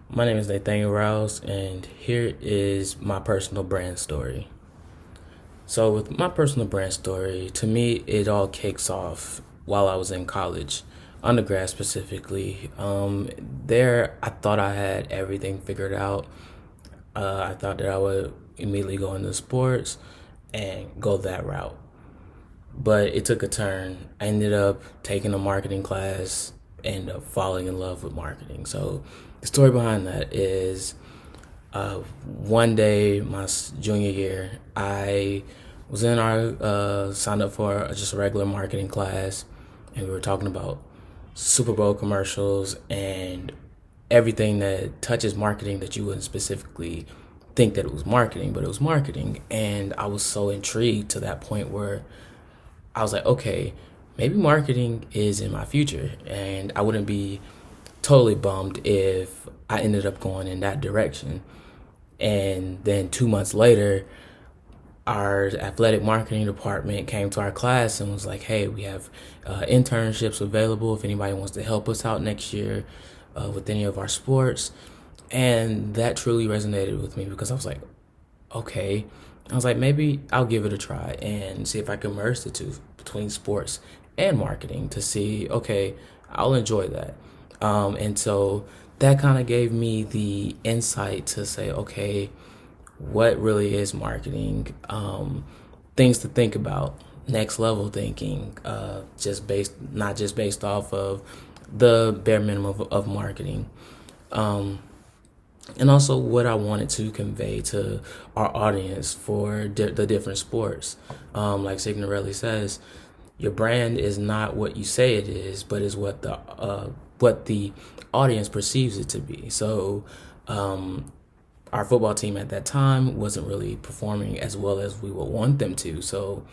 My name is Nathaniel Rouse, and here is my personal brand story. So, with my personal brand story, to me, it all kicks off while I was in college, undergrad specifically. There, I thought I had everything figured out. I thought that I would immediately go into sports and go that route. But it took a turn. I ended up taking a marketing class, ended up falling in love with marketing. So, the story behind that is one day, my junior year, I was in our signed up for just a regular marketing class, and we were talking about Super Bowl commercials and everything that touches marketing that you wouldn't specifically think that it was marketing, but it was marketing. And I was so intrigued to that point where I was like, okay, maybe marketing is in my future, and I wouldn't be totally bummed if I ended up going in that direction. And then 2 months later, our athletic marketing department came to our class and was like, hey, we have internships available if anybody wants to help us out next year with any of our sports. And that truly resonated with me because I was like, okay. I was like, maybe I'll give it a try and see if I can merge the two between sports and marketing to see, okay, I'll enjoy that. And so that kind of gave me the insight to say, okay, what really is marketing? Things to think about, next level thinking, not just based off of the bare minimum of marketing. And also what I wanted to convey to our audience for the different sports. Like Signorelli says, your brand is not what you say it is, but is what the audience perceives it to be. So, our football team at that time wasn't really performing as well as we would want them to. So,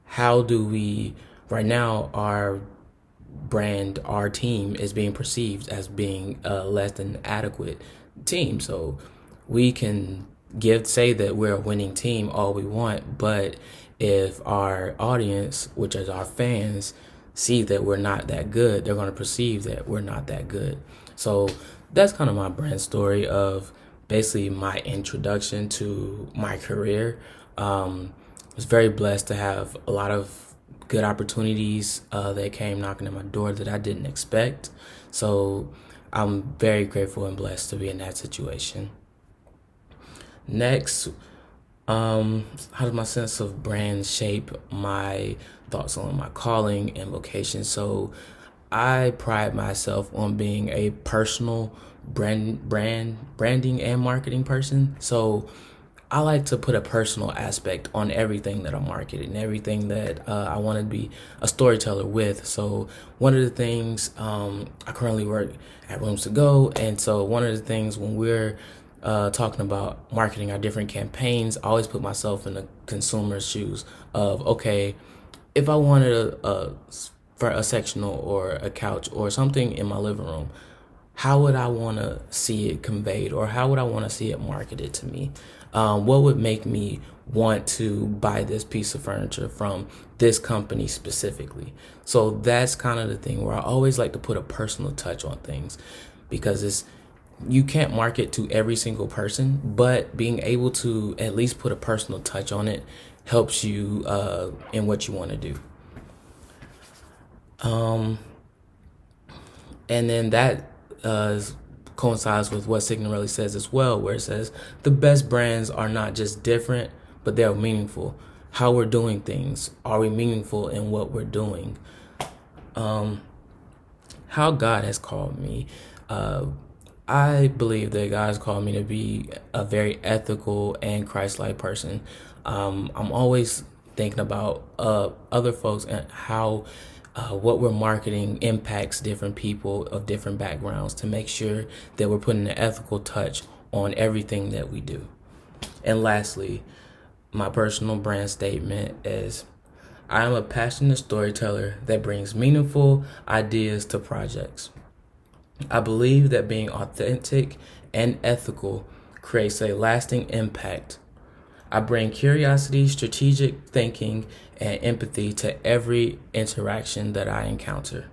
how do we right now our brand, our team is being perceived as being a less than adequate team. So we can say that we're a winning team all we want, but if our audience, which is our fans, see that we're not that good, they're going to perceive that we're not that good. So that's kind of my brand story of basically my introduction to my career. I was very blessed to have a lot of good opportunities that came knocking at my door that I didn't expect. So I'm very grateful and blessed to be in that situation. Next, how does my sense of brand shape my thoughts on my calling and vocation? So I pride myself on being a personal branding and marketing person. So I like to put a personal aspect on everything that I'm marketing, everything that I want to be a storyteller with. So one of the things I currently work at Rooms to Go, and so one of the things when we're talking about marketing our different campaigns, I always put myself in the consumer's shoes of, okay, if I wanted for a sectional or a couch or something in my living room, how would I want to see it conveyed, or how would I want to see it marketed to me? What would make me want to buy this piece of furniture from this company specifically? So that's kind of the thing where I always like to put a personal touch on things, because you can't market to every single person, but being able to at least put a personal touch on it helps you in what you want to do. And then that coincides with what Signorelli says as well, where it says the best brands are not just different, but they're meaningful. How we're doing things, are we meaningful in what we're doing? How God has called me. I believe that God has called me to be a very ethical and Christ-like person. I'm always thinking about other folks and how what we're marketing impacts different people of different backgrounds, to make sure that we're putting an ethical touch on everything that we do. And lastly, my personal brand statement is I am a passionate storyteller that brings meaningful ideas to projects. I believe that being authentic and ethical creates a lasting impact. I bring curiosity, strategic thinking, and empathy to every interaction that I encounter.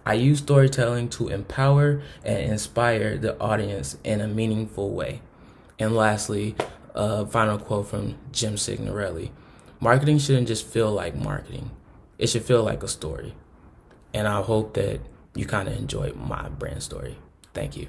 I use storytelling to empower and inspire the audience in a meaningful way. And lastly, a final quote from Jim Signorelli. Marketing shouldn't just feel like marketing. It should feel like a story. And I hope that you kind of enjoyed my brand story. Thank you.